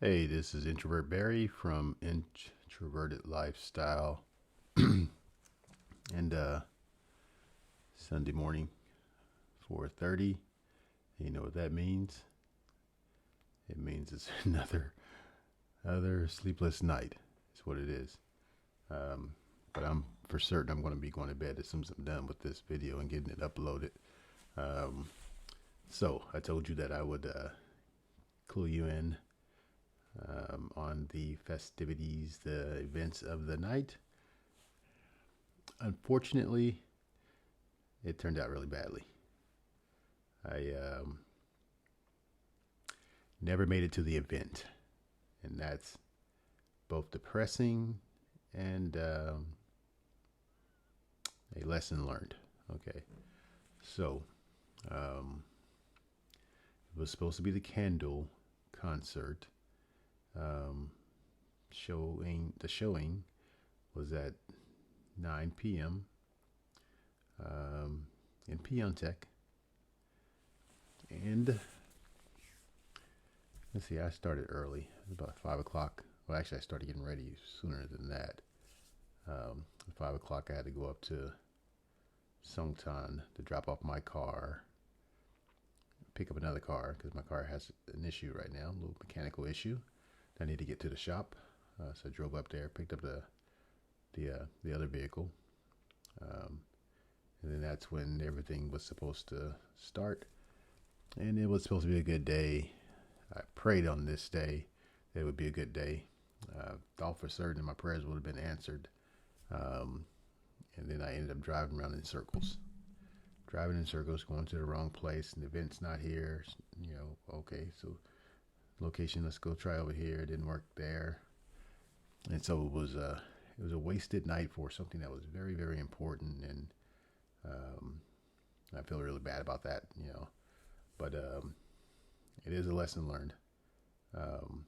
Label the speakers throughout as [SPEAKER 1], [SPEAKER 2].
[SPEAKER 1] Hey, this is Introvert Barry from Introverted Lifestyle, and Sunday morning, 4:30. You know what that means? It means it's another sleepless night. Is what it is. Um, but I'm for certain I'm going to be going to bed as soon as I'm done with this video and getting it uploaded. Um, so I told you that I would clue you in on the festivities, the events of the night. Unfortunately, it turned out really badly. I never made it to the event, and that's both depressing and a lesson learned. Okay, so um, it was supposed to be the candle concert. Um, the showing was at 9 p.m. In Piontech, and let's see, I started early, about 5 o'clock. Well, actually, I started getting ready sooner than that. At 5 o'clock, I had to go up to Songtan to drop off my car, pick up another car because my car has an issue right now, a little mechanical issue. I need to get to the shop, so I drove up there, picked up the other vehicle, um, and then that's when everything was supposed to start. And it was supposed to be a good day. I prayed on this day that it would be a good day. Thought for certain my prayers would have been answered. Um, and then I ended up driving around in circles. Driving in circles, going to the wrong place, and the event's not here. Okay, so location, let's go try over here. It didn't work there, and so it was a wasted night for something that was very very important, and um, I feel really bad about that. But it is a lesson learned, um,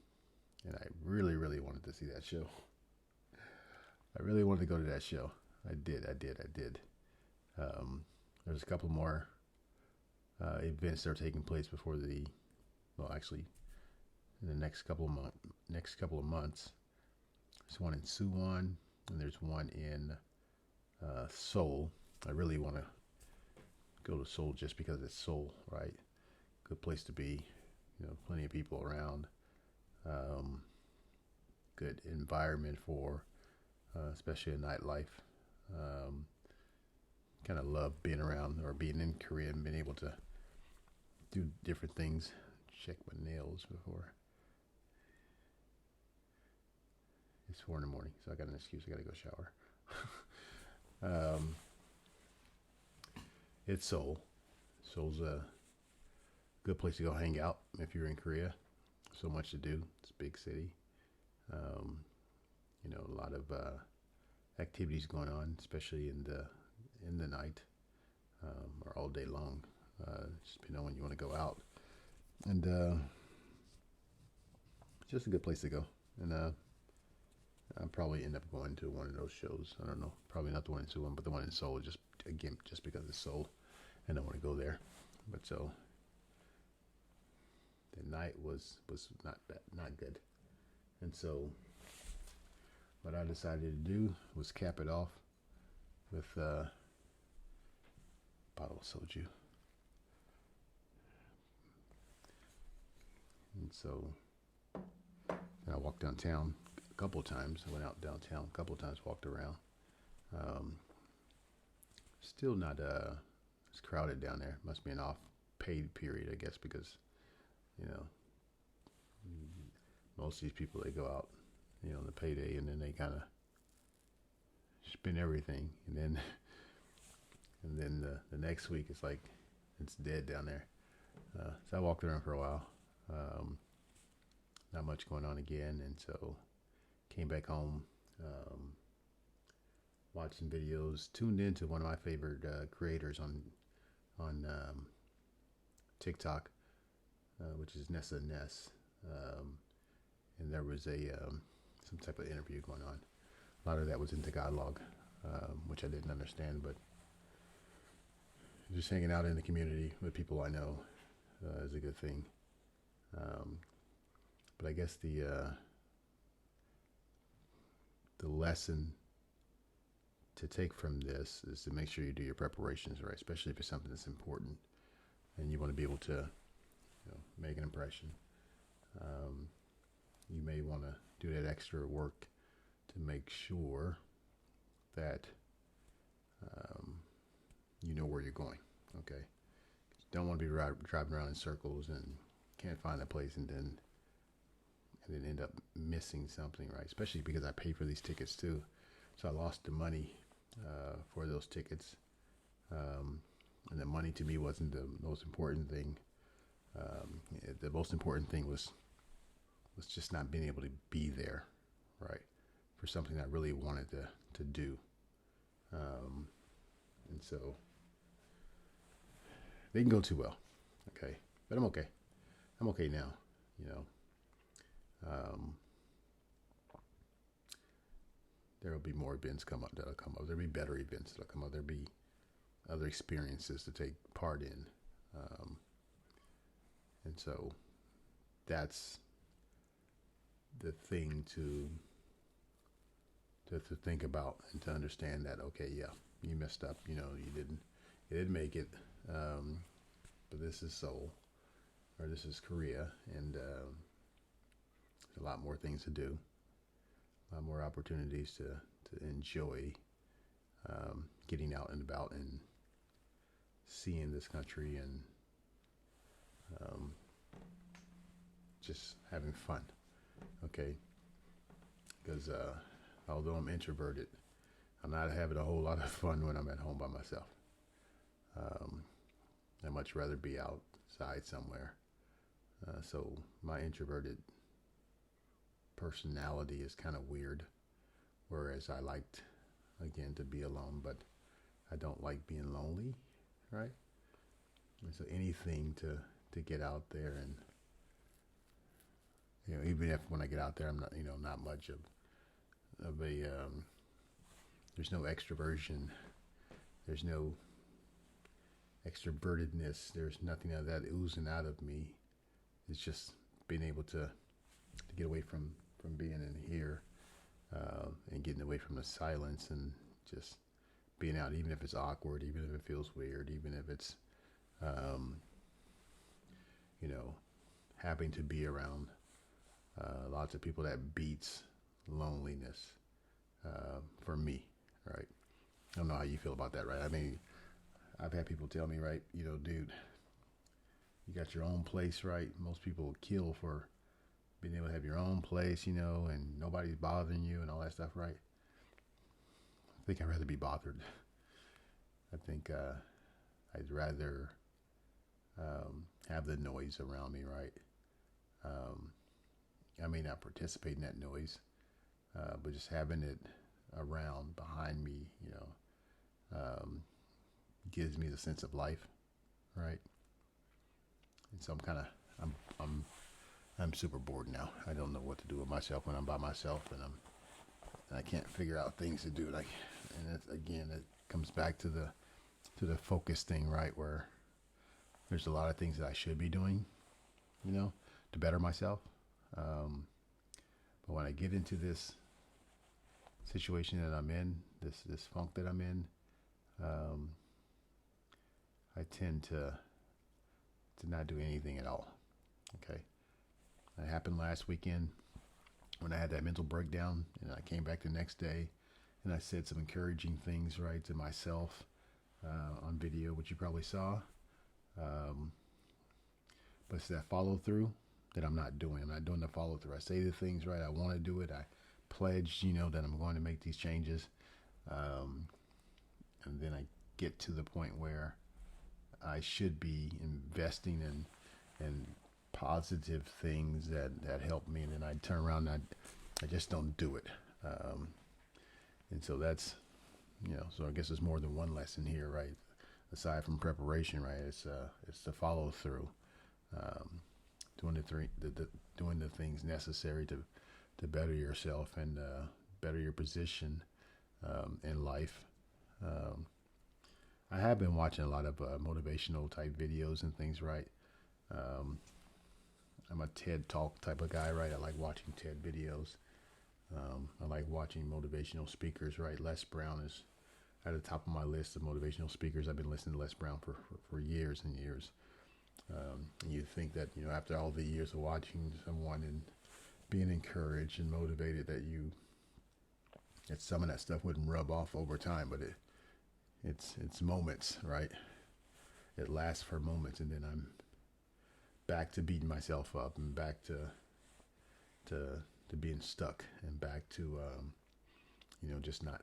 [SPEAKER 1] and I really really wanted to see that show. I really wanted to go to that show. I did. Um, there's a couple more events that are taking place before well, actually, in the next couple of months. There's one in Suwon, and there's one in Seoul. I really want to go to Seoul just because it's Seoul, right? Good place to be. Plenty of people around. Um, Good environment for, especially a nightlife. Um, kind of love being around or being in Korea and being able to do different things. Check my nails before it's 4 in the morning, so I got an excuse. I got to go shower. um, it's Seoul. Seoul's a good place to go hang out if you're in Korea. So much to do. It's a big city. Um, a lot of activities going on, especially in the night, or all day long. Just depending on when you want to go out, and it's just a good place to go. And I'll probably end up going to one of those shows. I don't know. Probably not the one in Suwon, but the one in Seoul. Just because it's Seoul, and I want to go there. But so the night was not good, and so what I decided to do was cap it off with a bottle of soju, and so I walked downtown a couple of times. I went out downtown a couple of times, walked around. Um, Still not it's crowded down there. Must be an off paid period, I guess, because you know most of these people, they go out, on the payday, and then they kind of spend everything, and then the next week it's like it's dead down there. So I walked around for a while. Um, Not much going on again, and so came back home. Watched some videos. Tuned into one of my favorite creators on TikTok, which is Nessa Ness. And there was some type of interview going on. A lot of that was in Tagalog, which I didn't understand, but just hanging out in the community with people I know is a good thing. Um, But I guess the lesson to take from this is to make sure you do your preparations right, especially if it's something that's important and you want to be able to, make an impression. You may want to do that extra work to make sure that you know where you're going. Okay, you don't want to be driving around in circles and can't find a place and then end up missing something, right? Especially because I pay for these tickets too, so I lost the money for those tickets, and the money to me wasn't the most important thing. The most important thing was just not being able to be there, right, for something I really wanted to do. And so they can go too well, okay, but I'm okay. I'm okay now, you know. There will be more events that'll come up. There'll be better events that'll come up. There'll be other experiences to take part in, and so that's the thing to think about and to understand that, okay, yeah, you messed up. You didn't make it, but this is Seoul, or this is Korea, and there's a lot more things to do, a lot more opportunities to enjoy, getting out and about and seeing this country and just having fun, okay? Because although I'm introverted, I'm not having a whole lot of fun when I'm at home by myself. I'd much rather be outside somewhere. So my introverted personality is kind of weird, whereas I liked, again, to be alone, but I don't like being lonely, right? And so anything to get out there and, even if when I get out there, I'm not, not much of a, there's no extroversion, there's no extrovertedness, there's nothing of that oozing out of me. It's just being able to get away from being in here, and getting away from the silence and just being out, even if it's awkward, even if it feels weird, even if it's, having to be around lots of people. That beats loneliness for me, right? I don't know how you feel about that, right? I mean, I've had people tell me, right, dude, you got your own place, right? Most people would kill for being able to have your own place, and nobody's bothering you and all that stuff, right? I think I'd rather be bothered. I think I'd rather have the noise around me, right? I may not participate in that noise, but just having it around behind me, gives me the sense of life, right? And so I'm super bored now. I don't know what to do with myself when I'm by myself, and I can't figure out things to do. It comes back to the focus thing, right? Where there's a lot of things that I should be doing, to better myself. But when I get into this situation that I'm in, this funk that I'm in, I tend to not do anything at all. Okay. That happened last weekend when I had that mental breakdown, and I came back the next day and I said some encouraging things, right, to myself, on video, which you probably saw. But it's that follow through that I'm not doing. I'm not doing the follow through. I say the things, right, I want to do it. I pledged, that I'm going to make these changes. And then I get to the point where I should be investing in positive things that help me, and then I turn around and I just don't do it. And so that's, so I guess there's more than one lesson here, right? Aside from preparation, right? It's the follow through, doing the things necessary to better yourself and better your position in life. I have been watching a lot of motivational type videos and things, right? I'm a TED Talk type of guy, right? I like watching TED videos. I like watching motivational speakers, right? Les Brown is at the top of my list of motivational speakers. I've been listening to Les Brown for years and years. And you think that, after all the years of watching someone and being encouraged and motivated, that some of that stuff wouldn't rub off over time, but it's moments, right? It lasts for moments, and then I'm back to beating myself up, and back to being stuck, and back to just not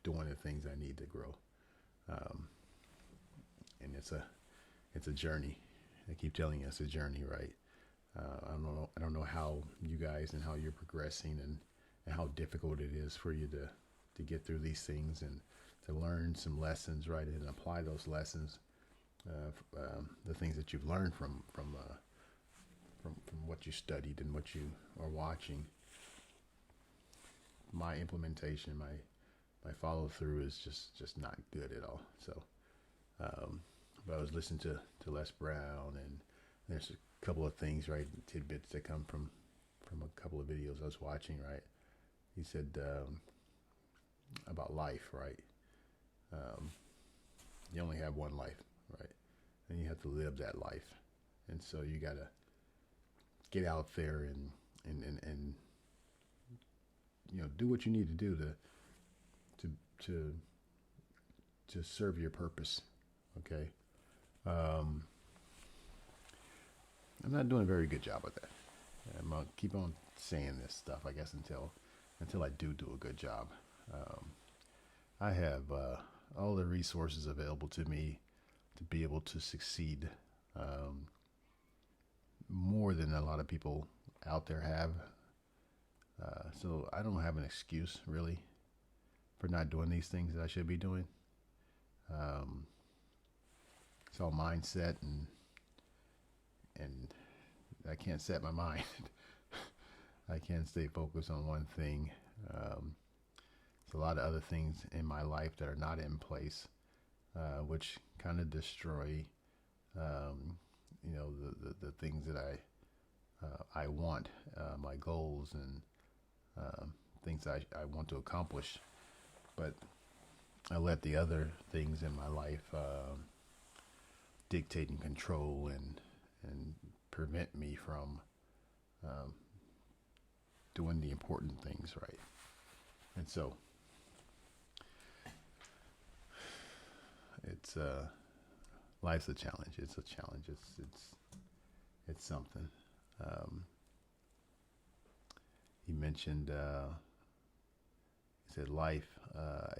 [SPEAKER 1] doing the things I need to grow. And it's a journey. I keep telling you, it's a journey, right? I don't know how you guys and how you're progressing, and how difficult it is for you to get through these things and to learn some lessons, right, and apply those lessons, the things that you've learned from what you studied and what you are watching. My implementation, my follow through is just not good at all. So, but I was listening to Les Brown, and there's a couple of things, right, tidbits that come from a couple of videos I was watching, right. He said about life, right. You only have one life, right, and you have to live that life, and so you gotta get out there and do what you need to do to serve your purpose. Okay. I'm not doing a very good job of that. I'm gonna keep on saying this stuff, I guess, until I do a good job. I have all the resources available to me to be able to succeed, more than a lot of people out there have. So I don't have an excuse, really, for not doing these things that I should be doing. It's all mindset, and I can't set my mind. I can't stay focused on one thing. There's a lot of other things in my life that are not in place, which kind of destroy, the things that I want, my goals, and things I want to accomplish. But I let the other things in my life dictate and control, and prevent me from doing the important things, right. And so it's life's a challenge. It's a challenge. It's something. He mentioned, he said life.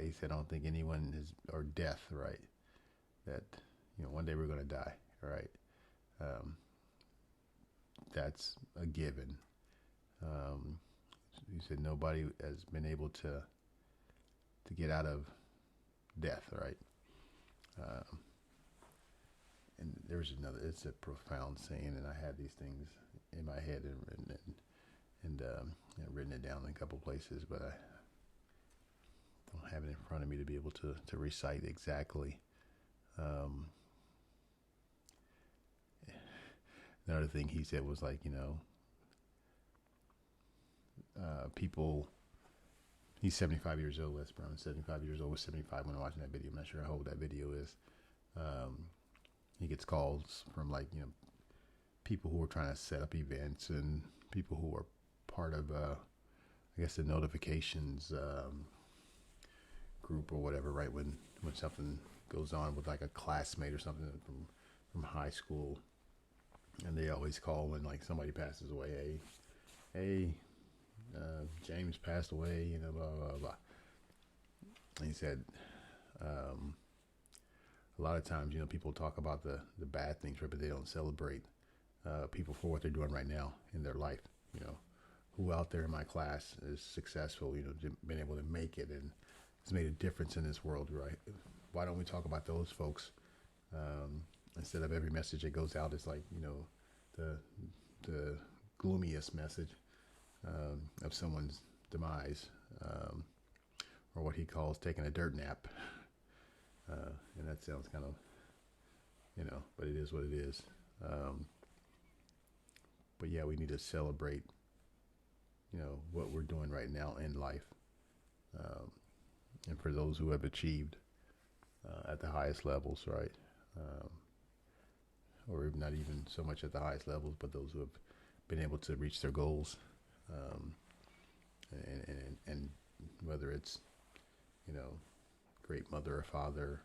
[SPEAKER 1] He said, I don't think anyone is, or death, right, that one day we're going to die, right. That's a given. He said nobody has been able to get out of death, right. And there's another. It's a profound saying, and I had these things in my head and written it down in a couple places, but I don't have it in front of me to be able to recite exactly. Another thing he said was like, people. He's 75 years old. Les Brown is 75 years old. Was 75 when I'm watching that video. I'm not sure how old that video is. He gets calls from people who are trying to set up events, and people who are part of, I guess, the notifications group or whatever, right? When something goes on with like a classmate or something from high school, and they always call when like somebody passes away. Hey, James passed away, blah, blah, blah. And he said, a lot of times, people talk about the bad things, right, but they don't celebrate people for what they're doing right now in their life. Who out there in my class is successful, been able to make it and has made a difference in this world, right? Why don't we talk about those folks instead of every message that goes out is like, the gloomiest message of someone's demise, or what he calls taking a dirt nap. And that sounds kind of, but it is what it is. But yeah, we need to celebrate, what we're doing right now in life. Um, and for those who have achieved at the highest levels, right? Um, or not even so much at the highest levels, but those who have been able to reach their goals. Um, and whether it's, you know, great mother or father,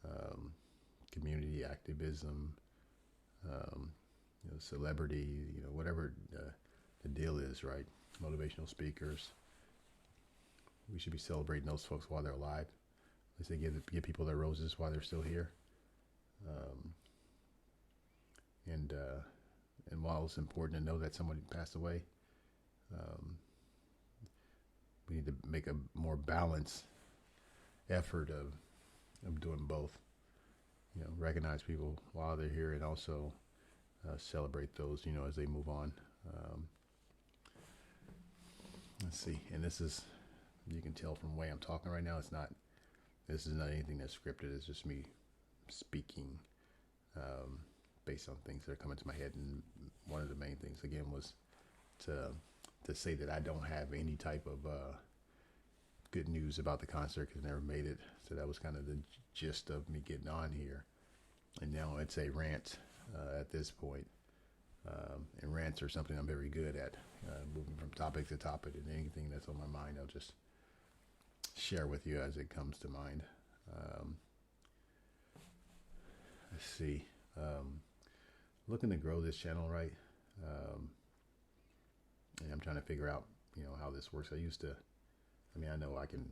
[SPEAKER 1] um, community activism, celebrity, whatever the deal is, right? Motivational speakers. We should be celebrating those folks while they're alive. Let's say give people their roses while they're still here. Um, and while it's important to know that somebody passed away, um, we need to make a more balanced effort of doing both. Recognize people while they're here and also celebrate those, as they move on. Um, let's see. And this is, you can tell from the way I'm talking right now, this is not anything that's scripted. It's just me speaking based on things that are coming to my head. And one of the main things, again, was to say that I don't have any type of good news about the concert because I never made it. So that was kind of the gist of me getting on here. And now it's a rant at this point. And rants are something I'm very good at, moving from topic to topic, and anything that's on my mind, I'll just share with you as it comes to mind. Let's see. Looking to grow this channel, right? And I'm trying to figure out, how this works. I know I can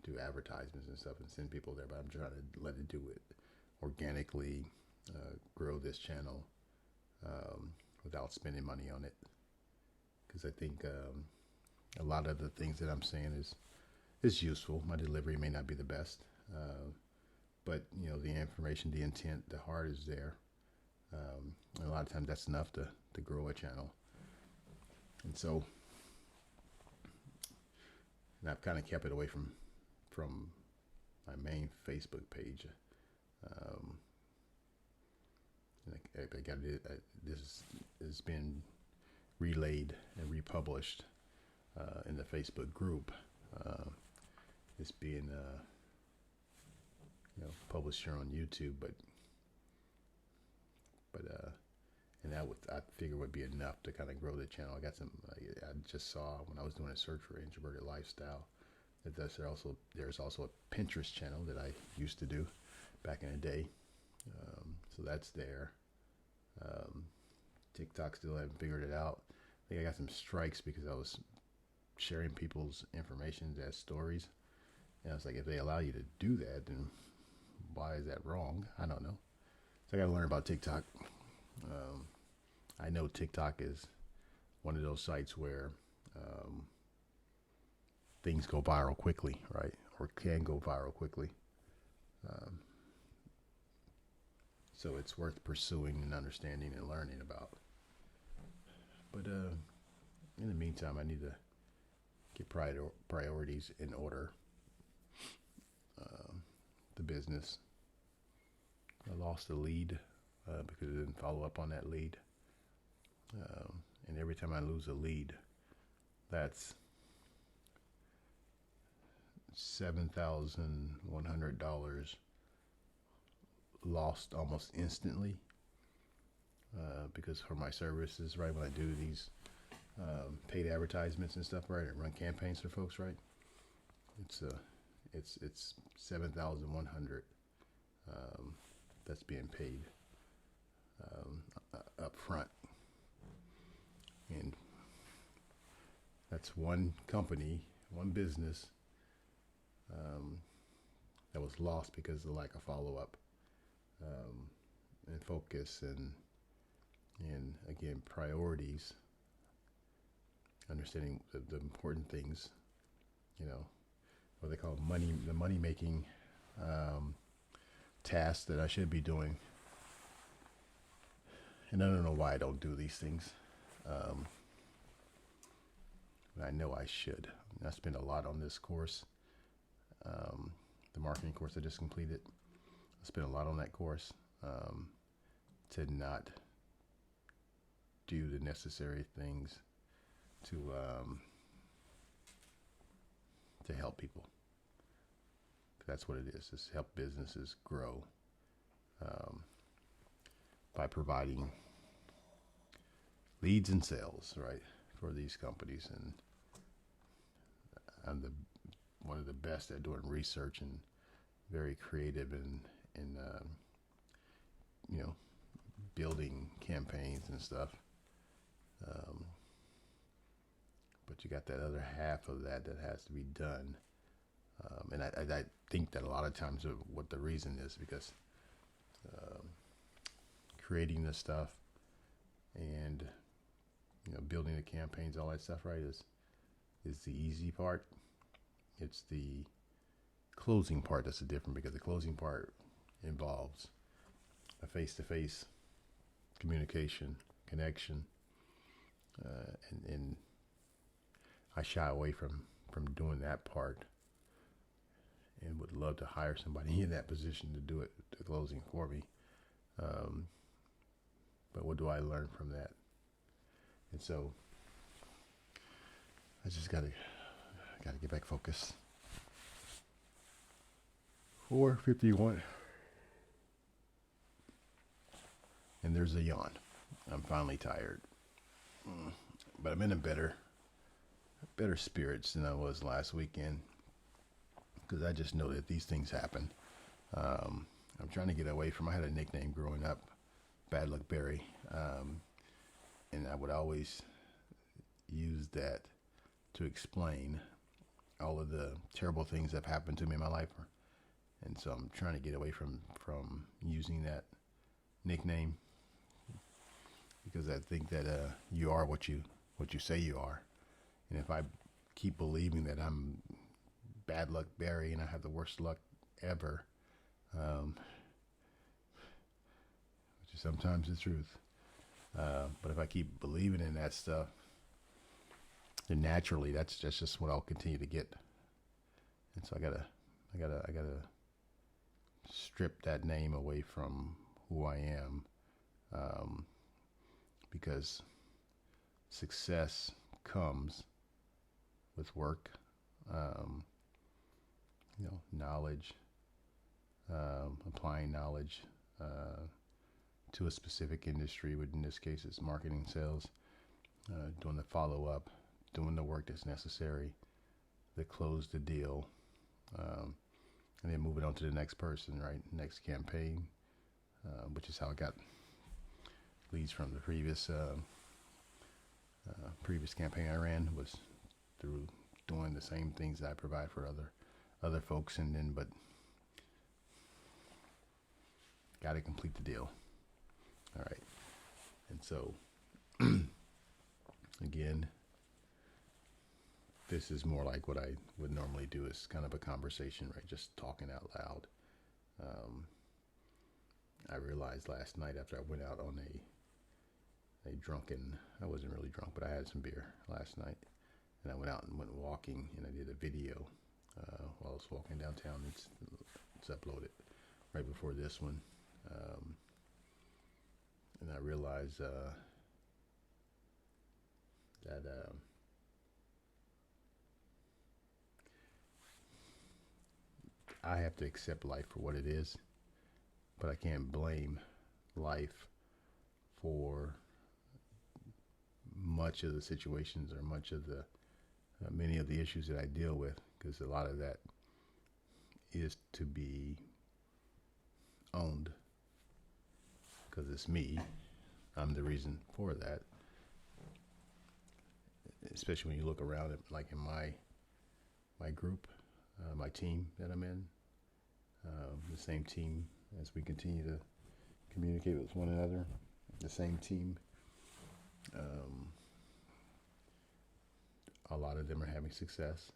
[SPEAKER 1] do advertisements and stuff and send people there, but I'm trying to let it do it organically, grow this channel without spending money on it. Because I think a lot of the things that I'm saying is useful. My delivery may not be the best, but the information, the intent, the heart is there. And a lot of times that's enough to grow a channel. And so, and I've kind of kept it away from my main Facebook page. This has been relayed and republished in the Facebook group. It's being published here on YouTube, but and that I figure would be enough to kind of grow the channel. I just saw when I was doing a search for Introverted Lifestyle that there's also a Pinterest channel that I used to do back in the day. So that's there. TikTok still haven't figured it out. I think I got some strikes because I was sharing people's information as stories. And I was like, if they allow you to do that, then why is that wrong? I don't know. So I got to learn about TikTok. I know TikTok is one of those sites where things go viral quickly, right? Or can go viral quickly. So it's worth pursuing and understanding and learning about. But in the meantime, I need to get priorities in order. The business. I lost the lead because I didn't follow up on that lead. And every time I lose a lead, that's $7,100 lost almost instantly. Because for my services, right, when I do these paid advertisements and stuff, right, and run campaigns for folks, right, it's 7,100 that's being paid up front, and that's one company, one business that was lost because of the lack of follow-up and focus and again priorities, understanding the important things, what they call the money making tasks that I should be doing. And I don't know why I don't do these things. But I know I should. I spend a lot on this course, the marketing course I just completed. I spent a lot on that course to not do the necessary things to help people. That's what it is. It's help businesses grow by providing leads and sales, right, for these companies. And I'm one of the best at doing research and very creative in building campaigns and stuff. But you got that other half of that has to be done. And I think that a lot of times what the reason is because creating this stuff and building the campaigns, all that stuff, right, is the easy part. It's the closing part that's different, because the closing part involves a face-to-face communication, connection, and I shy away from doing that part, and would love to hire somebody in that position to do it, the closing for me. But what do I learn from that? And so I just gotta get back focused. 4:51, and there's a yawn. I'm finally tired, but I'm in a better spirits than I was last weekend, because I just know that these things happen. I'm trying to get away from. I had a nickname growing up, Bad Luck Barry, and I would always use that to explain all of the terrible things that have happened to me in my life. And so I'm trying to get away from using that nickname, because I think that you are what you say you are. And if I keep believing that I'm Bad Luck Barry and I have the worst luck ever, which is sometimes the truth, but if I keep believing in that stuff, then naturally that's just what I'll continue to get. And so I gotta strip that name away from who I am, because success comes with work, knowledge, applying knowledge to a specific industry, which in this case is marketing, sales, doing the follow-up, doing the work that's necessary to close the deal, and then moving on to the next person, right? Next campaign, which is how I got leads from the previous campaign I ran, was through doing the same things that I provide for other folks, but got to complete the deal. All right. And so again, this is more like what I would normally do, is kind of a conversation, right? Just talking out loud. I realized last night, after I went out on a drunken, I wasn't really drunk, but I had some beer last night, and I went out and went walking, and I did a video while I was walking downtown. It's uploaded right before this one, and I realized that I have to accept life for what it is, but I can't blame life for much of the situations, or much of the many of the issues that I deal with, because a lot of that is to be owned, because it's me. I'm the reason for that. Especially when you look around at, like, in my group, my team that I'm in, the same team, as we continue to communicate with one another, the same team. A lot of them are having success,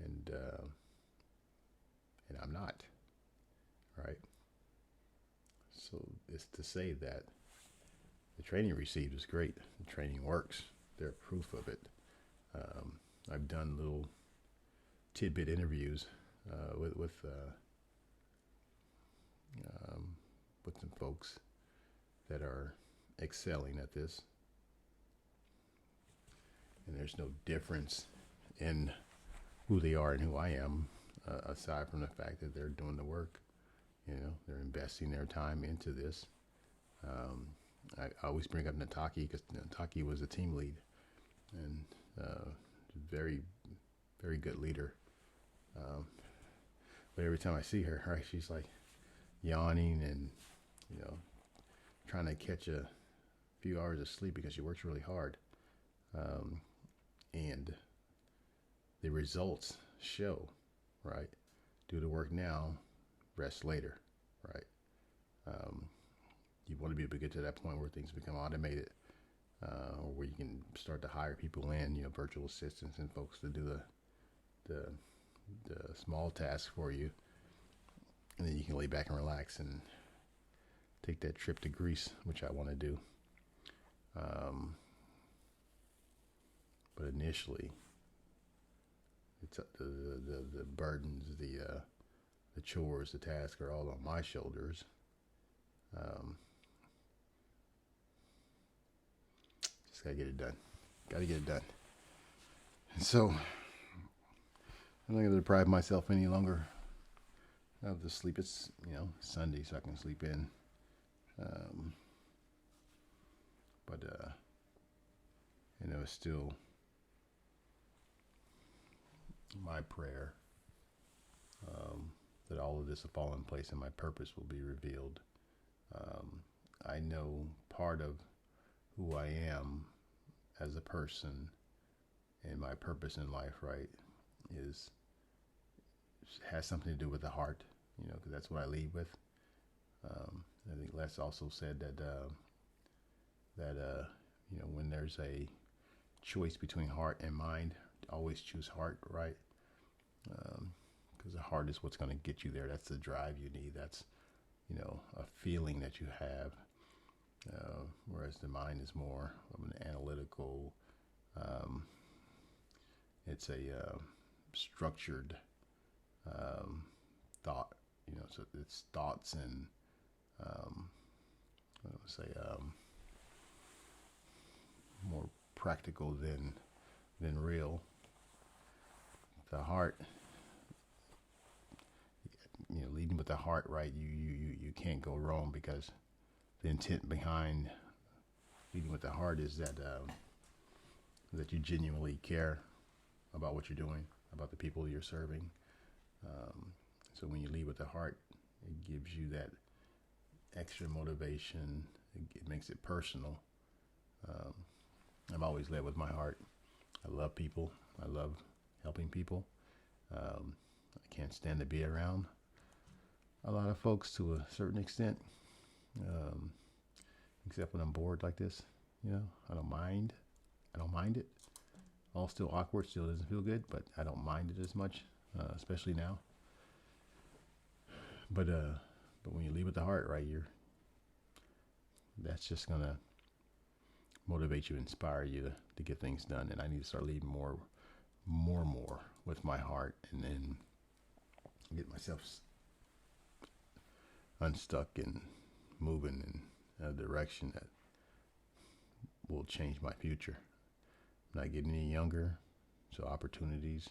[SPEAKER 1] and I'm not, right? So it's to say that the training received is great. The training works. They're proof of it. I've done little tidbit interviews with some folks that are excelling at this. And there's no difference in who they are and who I am, aside from the fact that they're doing the work. They're investing their time into this. I always bring up Nataki because Nataki was a team lead and very, very good leader. But every time I see her, right, she's like yawning and, trying to catch a few hours of sleep because she works really hard. And the results show, right? Do the work now, rest later, right? You want to be able to get to that point where things become automated, or where you can start to hire people in, virtual assistants and folks to do the small tasks for you, and then you can lay back and relax and take that trip to Greece, which I want to do. But initially, it's the burdens, the chores, the tasks are all on my shoulders. Just gotta get it done. And so I'm not gonna deprive myself any longer of the sleep. It's Sunday, so I can sleep in. But it's still my prayer that all of this will fall in place and my purpose will be revealed. I know part of who I am as a person and my purpose in life, right, has something to do with the heart, because that's what I lead with. I think Les also said that when there's a choice between heart and mind, always choose heart, right? Because the heart is what's going to get you there. That's the drive you need. That's a feeling that you have, whereas the mind is more of an analytical. It's a structured thought, so it's thoughts and I would say more practical than real. The heart, leading with the heart, right? You can't go wrong, because the intent behind leading with the heart is that you genuinely care about what you're doing, about the people you're serving. So when you lead with the heart, it gives you that extra motivation. It makes it personal. I've always led with my heart. I love people. I love helping people. I can't stand to be around a lot of folks to a certain extent, except when I'm bored like this. I don't mind it. All still awkward, still doesn't feel good, but I don't mind it as much, especially now. But when you lead with the heart, right, that's just gonna motivate you, inspire you to get things done. And I need to start leading more with my heart, and then get myself unstuck and moving in a direction that will change my future. I'm not getting any younger, so opportunities,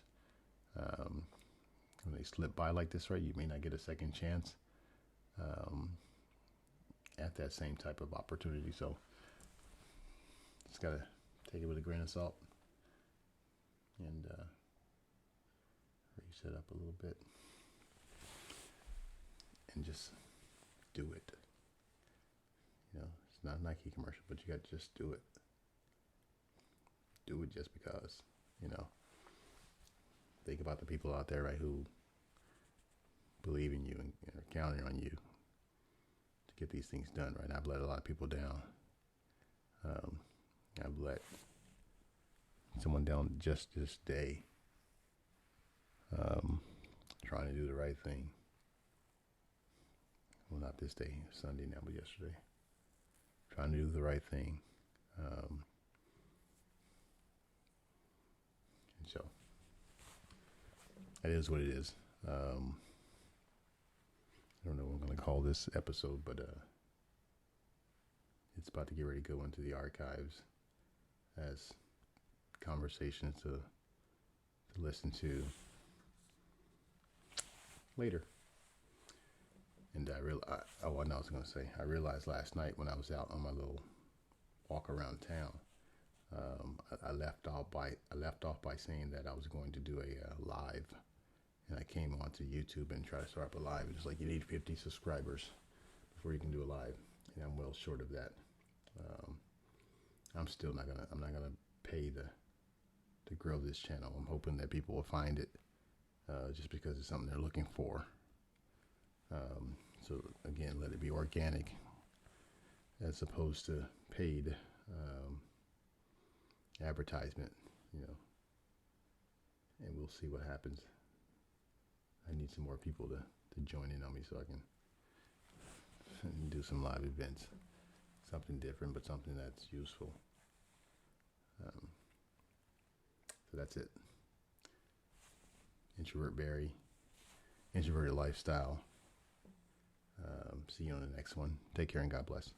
[SPEAKER 1] when they slip by like this, right, you may not get a second chance at that same type of opportunity. So just gotta take it with a grain of salt and reset up a little bit and just do it. It's not a Nike commercial, but you got to just do it. Do it just because, think about the people out there, right, who believe in you and are counting on you to get these things done, right? I've let a lot of people down. I've let someone down just this day, trying to do the right thing. Well, not this day, Sunday now, but yesterday. Trying to do the right thing. And so, it is what it is. I don't know what I'm going to call this episode, but it's about to get ready to go into the archives as conversations to listen to later. And I was going to say, I realized last night when I was out on my little walk around town, I left off by saying that I was going to do a live, and I came onto YouTube and tried to start up a live. It's like you need 50 subscribers before you can do a live, and I'm well short of that. I'm not gonna pay to grow this channel. I'm hoping that people will find it, just because it's something they're looking for. So again, let it be organic as opposed to paid advertisement, and we'll see what happens. I need some more people to join in on me so I can do some live events, something different, but something that's useful. So that's it. Introvert Barry, Introverted Lifestyle. See you on the next one. Take care and God bless.